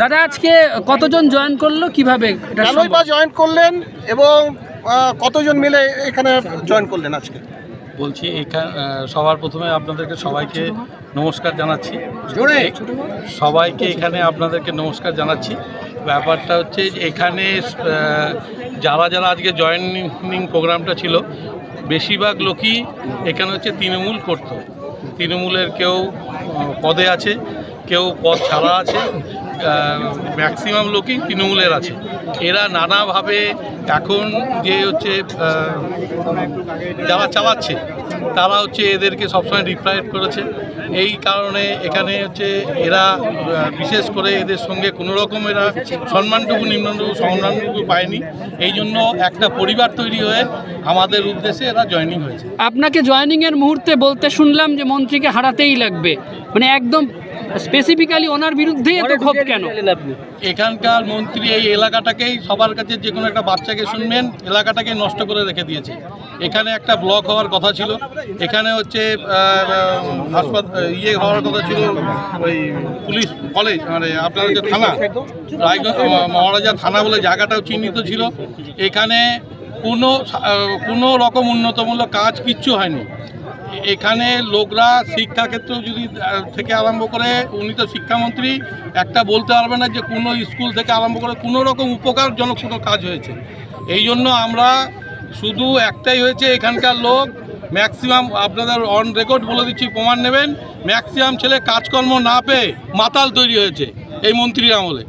দাদা আজকে কতজন জয়েন করলো, কিভাবে কেনই বা জয়েন করলেন এবং কতজন মিলে এখানে জয়েন করলেন আজকে? বলছি এখানে সবার প্রথমে আপনাদেরকে সবাইকে নমস্কার জানাচ্ছি, সবাইকে এখানে আপনাদেরকে নমস্কার জানাচ্ছি। ব্যাপারটা হচ্ছে যে এখানে যারা যারা আজকে জয়েনিং প্রোগ্রামটা ছিল বেশিরভাগ লোকই এখানে হচ্ছে তৃণমূল করত। তৃণমূলের কেউ পদে আছে, কেউ পদ ছাড়া আছে, ম্যাক্সিমাম লোকই তৃণমূলের আছে। এরা নানাভাবে এখন যে হচ্ছে যারা চালাচ্ছে তারা হচ্ছে এদেরকে সবসময় রিপ্রাইট করেছে। এই কারণে এখানে হচ্ছে এরা বিশেষ করে এদের সঙ্গে কোনো রকম এরা সম্মানটুকু সম্মানটুকু পায়নি। এই জন্য একটা পরিবার তৈরি হয়ে আমাদের উদ্দেশ্যে এরা জয়েনিং হয়েছে। আপনাকে জয়েনিংয়ের মুহূর্তে বলতে শুনলাম যে মন্ত্রীকে হারাতেই লাগবে, মানে একদম স্পেসিফিক্যালি ওনার বিরুদ্ধে এত ক্ষোভ কেন? এখানকার মন্ত্রী এই এলাকাটাকেই সবার কাছে যে কোনো একটা বাচ্চাকে শুনবেন এলাকাটাকে নষ্ট করে রেখে দিয়েছে। এখানে একটা ব্লক হওয়ার কথা ছিল, এখানে হচ্ছে হাসপাতাল হওয়ার কথা ছিল, ওই পুলিশ কলেজ মানে আপনার হচ্ছে থানা মহারাজা থানা বলে জায়গাটাও চিহ্নিত ছিল। এখানে কোনো রকম উন্নতমূলক কাজ কিচ্ছু হয়নি। এখানে লোকরা শিক্ষাক্ষেত্রেও যদি থেকে আরম্ভ করে, উনি তো শিক্ষামন্ত্রী, একটা বলতে পারবে না যে কোনো স্কুল থেকে আরম্ভ করে কোনো রকম উপকারজনক কোনো কাজ হয়েছে। এই জন্য আমরা শুধু একটাই হয়েছে, এখানকার লোক ম্যাক্সিমাম আপনাদের অন রেকর্ড বলে দিচ্ছি, প্রমাণ নেবেন, ম্যাক্সিমাম ছেলে কাজকর্ম না পেয়ে মাতাল তৈরি হয়েছে। এই মন্ত্রীর আমলে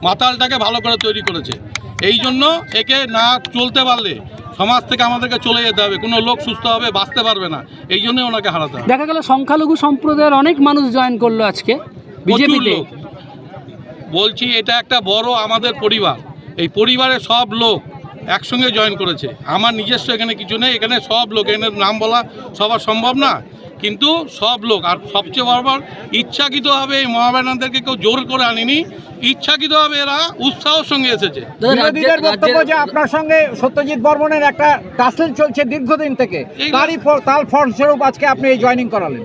মাতালটাকে ভালো করে তৈরি করেছে। এই জন্য একে না চলতে পারলে সমাজ থেকে আমাদেরকে চলে যেতে হবে, কোনো লোক সুস্থ হবে বাঁচতে পারবে না। এই জন্যই ওনাকে হারাতে হবে। দেখা গেল সংখ্যালঘু সম্প্রদায়ের অনেক মানুষ জয়েন করলো আজকে বিজেপিতে। বলছি এটা একটা বড় আমাদের পরিবার, এই পরিবারের সব লোক একসঙ্গে জয়েন করেছে। আমার নিজস্ব এখানে কিছু নেই, এখানে সব লোক, এখানে নাম বলা সবার সম্ভব না, কিন্তু সব লোক। আর সবচেয়ে বড় ইচ্ছাকৃতভাবে এই মহামানবদেরকে কেউ জোর করে আনিনি, ইচ্ছাকৃতভাবে এরা উৎসাহের সঙ্গে এসেছে। বিরোধীদের বক্তব্য যে আপনার সঙ্গে সত্যজিৎ বর্মনের একটা টাসেল চলছে দীর্ঘদিন থেকে, তার ফলস্বরূপ আজকে আপনি এই জয়েনিং করালেন।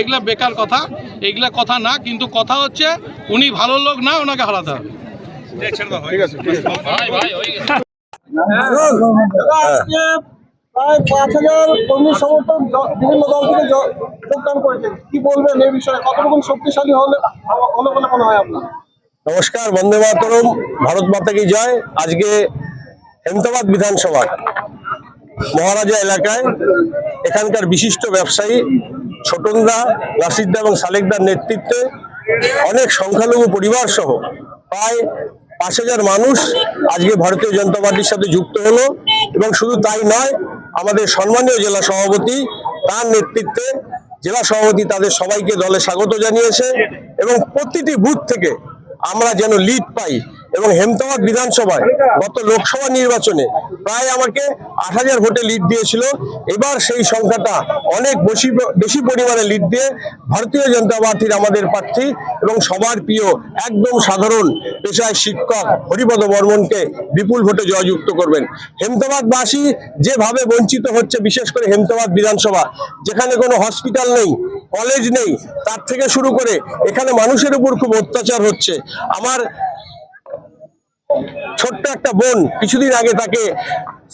এগুলা বেকার কথা, এগুলা কথা না, কিন্তু কথা হচ্ছে উনি ভালো লোক না, ওনাকে হারাতে হবে। ঠিক আছে। প্রায় 5,000 কর্মী সমর্থক বিভিন্ন দল থেকে যোগদান করেছেন, কি বলবেন এই বিষয়ে? কতটুকু শক্তিশালী হলে বলে মনে হয় আপনার? নমস্কার, বন্দে মাতরম, ভারত মাতা কি জয়। আজকে হেমতাবাদ বিধানসভা মহারাজা এলাকায় এখানকার বিশিষ্ট ব্যবসায়ী ছোটনদা, রাশিদদা এবং সালেকদার নেতৃত্বে অনেক সংখ্যালঘু পরিবার সহ প্রায় 5,000 মানুষ আজকে ভারতীয় জনতা পার্টির সাথে যুক্ত হলো। এবং শুধু তাই নয়, আমাদের সম্মানীয় জেলা সভাপতি, তার নেতৃত্বে জেলা সভাপতি তাদের সবাইকে দলে স্বাগত জানিয়েছে। এবং প্রতিটি বুথ থেকে আমরা যেন লিড পাই। এবং হেমতাবাদ বিধানসভায় গত লোকসভা নির্বাচনে প্রায় আমাকে 8,000 ভোটে লিড দিয়েছিল। এবার সেই সংখ্যাটা অনেক বেশি পরিমাণে লিড দিয়ে ভারতীয় জনতা পার্টির আমাদের প্রার্থী এবং সবার প্রিয় একদম সাধারণ পেশায় শিক্ষক হরিপদ বর্মনকে বিপুল ভোটে জয়যুক্ত করবেন। হেমতাবাদবাসী যেভাবে বঞ্চিত হচ্ছে, বিশেষ করে হেমতাবাদ বিধানসভা যেখানে কোনো হসপিটাল নেই, কলেজ নেই, তার থেকে শুরু করে এখানে মানুষের উপর খুব অত্যাচার হচ্ছে। আমার ছোট্ট একটা বোন, কিছুদিন আগে তাকে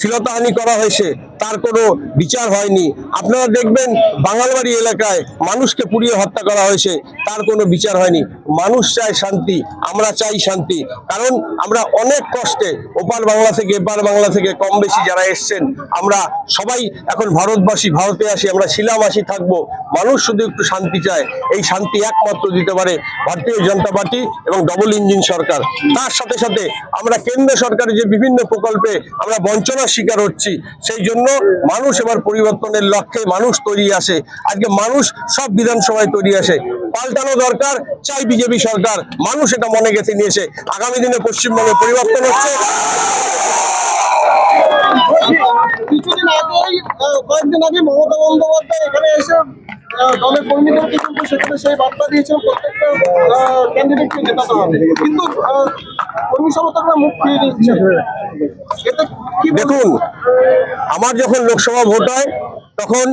শ্লীলতাহানি করা হয়েছে, তার কোনো বিচার হয়নি। আপনারা দেখবেন বাঙালবাড়ি এলাকায় মানুষকে পুড়িয়ে হত্যা করা হয়েছে, তার কোনো বিচার হয়নি। মানুষ চায় শান্তি, আমরা চাই শান্তি, কারণ আমরা অনেক কষ্টে ওপার বাংলা থেকে এপার বাংলা থেকে কম বেশি যারা এসছেন, আমরা সবাই এখন ভারতবাসী, ভারতে আসি, আমরা শিলামাসি থাকবো। মানুষ শুধু একটু শান্তি চায়, এই শান্তি একমাত্র দিতে পারে ভারতীয় জনতা পার্টি এবং ডবল ইঞ্জিন সরকার। তার সাথে সাথে আমরা কেন্দ্র সরকারের যে বিভিন্ন প্রকল্পে আমরা বঞ্চনার শিকার হচ্ছি, সেই জন্য মানুষ এবার পরিবর্তনের লক্ষ্যে মানুষ তৈরি আসে। আজকে মানুষ সব বিধানসভায় তৈরি আসে, পাল্টানো দরকার, চাই বিজেপি সরকার। মানুষ এটা মনে গেঁথে নিয়েছে, আগামী দিনে পশ্চিমবঙ্গে পরিবর্তন হচ্ছে। কয়েকদিন আগে মমতা বন্দ্যোপাধ্যায় এখানে এসে দলের কর্মীদেরকে কিন্তু সেখানে সেই বার্তা দিয়েছেন প্রত্যেকটা ক্যান্ডিডেটকে জেতাতে হবে, কিন্তু কর্মী সমর্থকরা মুখ ফিরিয়ে দিচ্ছে। দেখুন, আমার যখন লোকসভা ভোট হয় তখন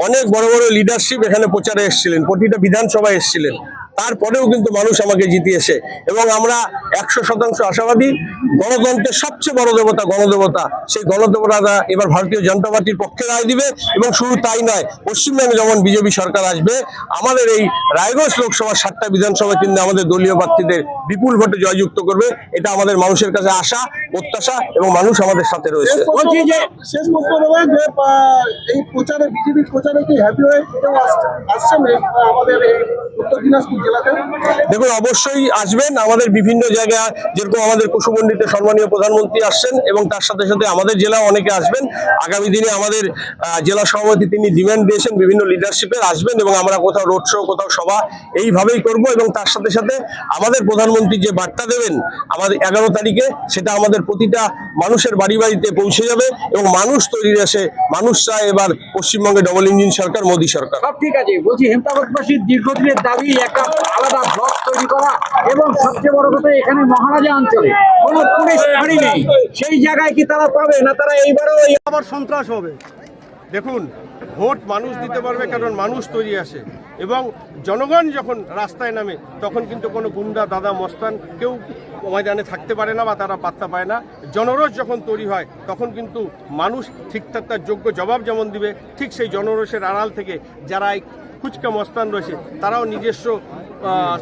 অনেক বড় বড় লিডারশিপ এখানে প্রচারে এসেছিলেন, প্রতিটা বিধানসভায় এসেছিলেন। তারপরেও কিন্তু মানুষ আমাকে জিতিয়েছে এবং আমরা 100% আশাবাদী। গণতন্ত্রের সবচেয়ে বড় দেবতা গণদেবতা, সেই গণদেবতারা এবার ভারতীয় জনতা পার্টির পক্ষে রায় দিবে। এবং শুধু তাই নয়, পশ্চিমবঙ্গে যখন বিজেপি সরকার আসবে, আমাদের এই রায়গঞ্জ লোকসভার 7টা বিধানসভা কিন্তু আমাদের দলীয় প্রার্থীদের বিপুল ভোটে জয়যুক্ত করবে। এটা আমাদের মানুষের কাছে আশা, প্রত্যাশা এবং মানুষ আমাদের সাথে রয়েছে। শেষ প্রশ্ন দেবো যে এই প্রচারে, বিজেপির প্রচারে কি হ্যাপি হয়ে কেউ আসছেন আমাদের এই উত্তর দিনাজপুর জেলাতে? দেখুন, অবশ্যই আসবেন। আমাদের বিভিন্ন জায়গায়, যেরকম আমাদের কুসুমন্ডিতে সম্মানীয় প্রধানমন্ত্রী আসছেন এবং তার সাথে সাথে আমাদের জেলাও অনেকে আসবেন। আগামী দিনে আমাদের জেলা সভাপতি তিনি ডিমান্ড দিয়েছেন বিভিন্ন লিডারশিপের আসবেন এবং আমরা কোথাও রোড শো, কোথাও সভা এইভাবেই করব। এবং তার সাথে সাথে আমাদের প্রধানমন্ত্রী যে বার্তা দেবেন আমাদের 11 তারিখে, সেটা আমাদের প্রতিটা মানুষের বাড়ি বাড়িতে পৌঁছে যাবে এবং মানুষ তৈরি আসে। মানুষ চায় এবার পশ্চিমবঙ্গে ডবল ইঞ্জিন সরকার, মোদী সরকার। সব ঠিক আছে, বলছি হেমতাবাদবাসীর দীর্ঘদিনের দাবি একটা আলাদা ব্লক তৈরি করা, এবং সবচেয়ে বড় কথা এখানে মহারাজা অঞ্চলে কোনো পুলিশ ফাঁড়ি নেই, সেই জায়গায় কি তারা পাবে না? তারা এইবারও আবার সন্ত্রাস হবে। দেখুন, ভোট মানুষ দিতে পারবে কারণ মানুষ তৈরি আসে, এবং জনগণ যখন রাস্তায় নামে তখন কিন্তু কোনো গুন্ডা, দাদা, মস্তান কেউ ময়দানে থাকতে পারে না বা তারা পাত্তা পায় না। জনরোষ যখন তৈরি হয় তখন কিন্তু মানুষ ঠিকঠাক তার যোগ্য জবাব যেমন দিবে, ঠিক সেই জনরোষের আড়াল থেকে যারা এই খুচকা মস্তান রয়েছে তারাও নিজস্ব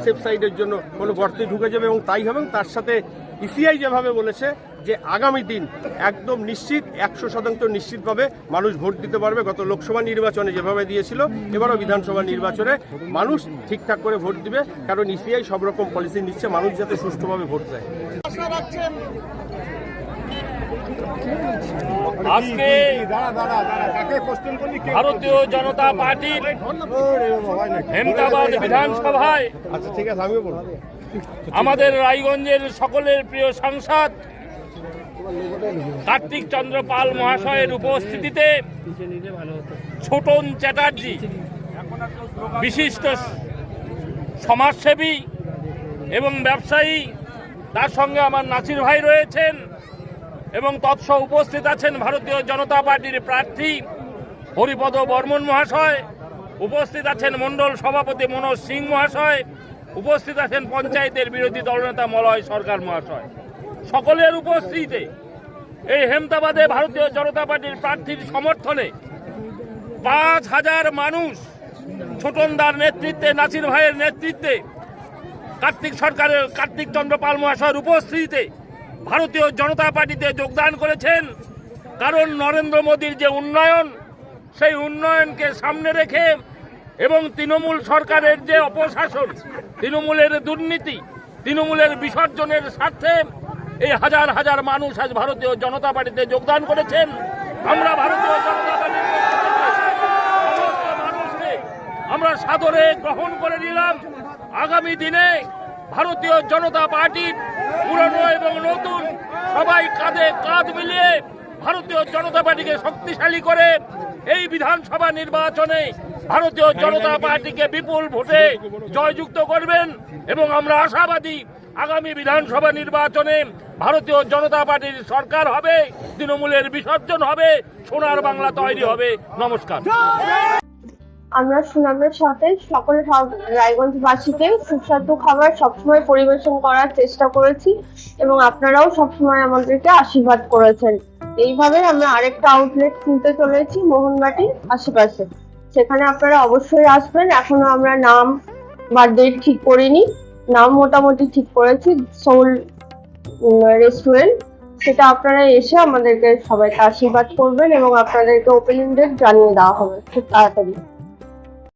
সেফ সাইডের জন্য কোনো গর্তে ঢুকে যাবে এবং তাই হবে। তার সাথে ইসিআই যেভাবে বলেছে যে আগামী দিন একদম নিশ্চিত 100% নিশ্চিতভাবে মানুষ ভোট দিতে পারবে। গত লোকসভা নির্বাচনে যেভাবে দিয়েছিল, এবারও বিধানসভা নির্বাচনে মানুষ ঠিকঠাক করে ভোট দিবে, কারণ ইসিআই সব রকম পলিসি নিচ্ছে মানুষ যাতে সুষ্ঠুভাবে ভোট দেয়। আজকে ভারতীয় জনতা পার্টির হেমতাবাদ বিধানসভায় আমাদের রায়গঞ্জের সকলের প্রিয় সাংসদ কার্তিক চন্দ্র পাল মহাশয়ের উপস্থিতিতে ছোটন চ্যাটার্জি, বিশিষ্ট সমাজসেবী এবং ব্যবসায়ী, তার সঙ্গে আমার নাসির ভাই রয়েছেন এবং তৎসহ উপস্থিত আছেন ভারতীয় জনতা পার্টির প্রার্থী হরিপদ বর্মন মহাশয়, উপস্থিত আছেন মণ্ডল সভাপতি মনোজ সিং মহাশয়, উপস্থিত আছেন পঞ্চায়েতের বিরোধী দলনেতা মলয় সরকার মহাশয়। সকলের উপস্থিতিতে এই হেমতাবাদে ভারতীয় জনতা পার্টির প্রার্থীর সমর্থনে 5,000 মানুষ ছোটনদার নেতৃত্বে, নাসির ভাইয়ের নেতৃত্বে, কার্তিক চন্দ্র পাল মহাশয়ের উপস্থিতিতে ভারতীয় জনতা পার্টিতে যোগদান করেছেন। কারণ নরেন্দ্র মোদীর যে উন্নয়ন, সেই উন্নয়নকে সামনে রেখে এবং তৃণমূল সরকারের যে অপশাসন, তৃণমূলের দুর্নীতি, তৃণমূলের বিসর্জনের স্বার্থে এই হাজার হাজার মানুষ আজ ভারতীয় জনতা পার্টিতে যোগদান করেছেন। আমরা ভারতীয় জনতা পার্টির সমস্ত মানুষকে আমরা সাদরে গ্রহণ করে নিলাম। আগামী দিনে ভারতীয় জনতা পার্টির পুরনো এবং নতুন সবাই কাঁধে কাঁধ মিলিয়ে ভারতীয় জনতা পার্টিকে শক্তিশালী করে এই বিধানসভা নির্বাচনে ভারতীয় জনতা পার্টিকে বিপুল ভোটে জয়যুক্ত করবেন এবং আমরা আশাবাদী আগামী বিধানসভা নির্বাচনে ভারতীয় জনতা পার্টির সরকার হবে, তৃণমূলের বিসর্জন হবে, সোনার বাংলা তৈরি হবে। নমস্কার। আমরা সুনামের সাথে সকল রায়গঞ্জবাসীকে সুস্বাদু খাবার সবসময় পরিবেশন করার চেষ্টা করেছি এবং আপনারাও সবসময় আমাদেরকে আশীর্বাদ করেছেন। এইভাবে আমরা আরেকটা আউটলেট খুলতে চলেছি মোহনবাটির আশেপাশে, সেখানে আপনারা অবশ্যই আসবেন। এখনো আমরা নাম বা ডেট ঠিক করিনি, নাম মোটামুটি ঠিক করেছি, সোল রেস্টুরেন্ট। সেটা আপনারা এসে আমাদেরকে সবাইকে আশীর্বাদ করবেন এবং আপনাদেরকে ওপেনিং ডেট জানিয়ে দেওয়া হবে খুব তাড়াতাড়ি।